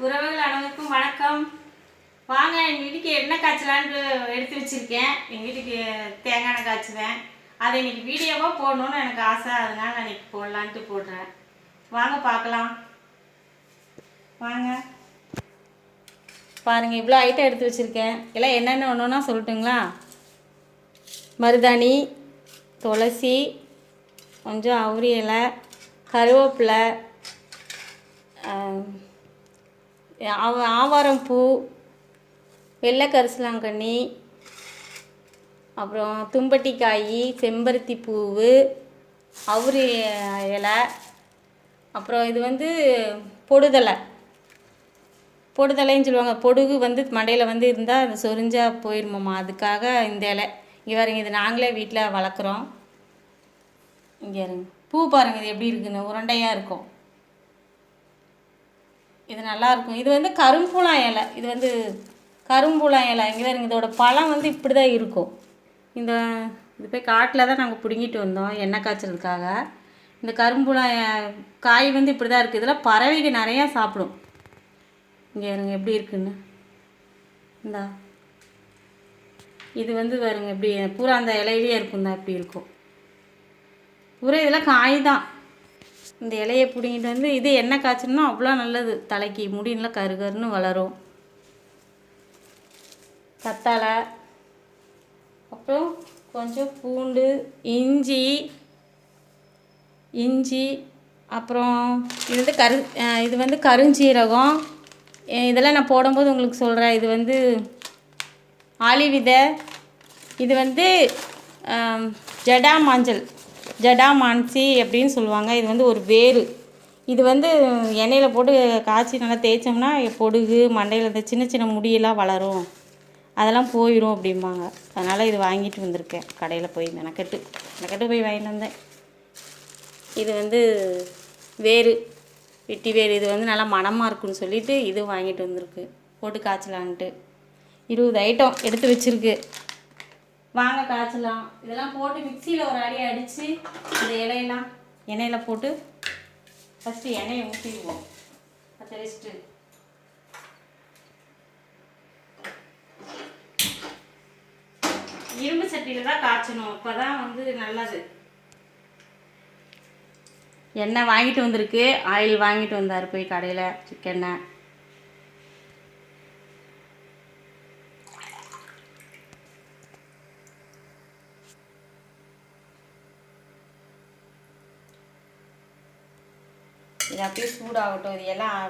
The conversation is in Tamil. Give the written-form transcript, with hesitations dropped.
உறவுகள் அனைவருக்கும் வணக்கம். வாங்க, எங்கள் வீட்டுக்கு எண்ணெய் காய்ச்சலான்னு எடுத்து வச்சுருக்கேன். எங்கள் வீட்டுக்கு தேங்காய் எண்ணெய் காய்ச்சுவேன். அதை இன்னைக்கு வீடியோவாக போடணுன்னு எனக்கு ஆசை. அதனால் நான் இன்னைக்கு போடலான்ட்டு போடுறேன். வாங்க பார்க்கலாம். வாங்க பாருங்கள், இவ்வளோ ஐட்டம் எடுத்து வச்சுருக்கேன். எல்லாம் என்னென்ன ஒன்றுன்னா சொல்லட்டுங்களா? மருதாணி, துளசி, கொஞ்சம் அவுரி இலை, கருவேப்பிலை, ஆவாரம் பூ, வெள்ளை கரிசலாங்கண்ணி, அப்புறம் தும்பட்டிக்காய், செம்பருத்தி பூவு, அவுரி இலை, அப்புறம் இது பொடுதலைன்னு சொல்லுவாங்க. பொடுகு மண்டையில் இருந்தால் அது சொரிஞ்சால் போயிடுமாம்மா, அதுக்காக இந்த இலை. இங்கே பாருங்க, இது நாங்களே வீட்டில் வளர்க்குறோம். இங்கே இருங்க, பூ பாருங்கள் இது எப்படி இருக்குன்னு, உருண்டையாக இருக்கும். இது நல்லாயிருக்கும். இது கரும்பூலாம் இலை. இது கரும்பூலாம் இலை. இங்கே பாருங்க, இதோட பழம் இப்படி தான் இருக்கும். இது போய் காட்டில் தான் நாங்கள் பிடுங்கிட்டு வந்தோம் எண்ணெய் காய்ச்சறதுக்காக. இந்த கரும்பூலாம் காய் இப்படி தான் இருக்குது. இதில் பறவைகள் நிறையா சாப்பிடும். இங்கே இருங்க எப்படி இருக்குன்னு. இந்தா இது பாருங்க எப்படி பூரா அந்த இலையிலே இருக்கும். தான் இப்படி இருக்கும் பூரா. இதெல்லாம் காய் தான். இந்த இலையை பிடிங்கிட்டு இது எண்ணெய் காய்ச்சணும்னா அவ்வளோ நல்லது. தலைக்கு முடியெல்லாம் கருகருன்னு வளரும். கத்தாழை, அப்புறம் கொஞ்சம் பூண்டு, இஞ்சி, அப்புறம் இது கருஞ்சீரகம். இதெல்லாம் நான் போடும்போது உங்களுக்கு சொல்கிறேன். இது ஆளி விதை. இது ஜடாமான்சி அப்படின்னு சொல்லுவாங்க. இது ஒரு வேறு. இது எண்ணெயில் போட்டு காய்ச்சி நல்லா தேய்ச்சோம்னா பொடுகு மண்டையில் இந்த சின்ன சின்ன முடியெல்லாம் வளரும், அதெல்லாம் போயிடும் அப்படிம்பாங்க. அதனால் இது வாங்கிட்டு வந்திருக்கேன். கடையில் போய் மெனக்கெட்டு போய் வாங்கிட்டு வந்தேன். இது வேறு, வெட்டி வேறு. இது நல்லா மணமாக இருக்குன்னு சொல்லிவிட்டு இது வாங்கிட்டு வந்திருக்கு. போட்டு காய்ச்சலான்ட்டு 20 ஐட்டம் எடுத்து வச்சுருக்கு. வாங்க காய்ச்சலாம். இதெல்லாம் போட்டு மிக்சியில் ஒரு அடி அடித்து இந்த இலையெல்லாம் எண்ணெயில் போட்டு ஃபஸ்ட்டு எண்ணெயை ஊற்றிடுவோம். அதை வச்சுட்டு இரும்பு சட்டியில் தான் காய்ச்சணும். அப்போ தான் நல்லது. எண்ணெய் வாங்கிட்டு வந்திருக்கு. ஆயில் வாங்கிட்டு வந்தார் போய் கடையில், சிக்கெண்ணெய். இது அப்படியே சூடாகட்டும். இது எல்லாம்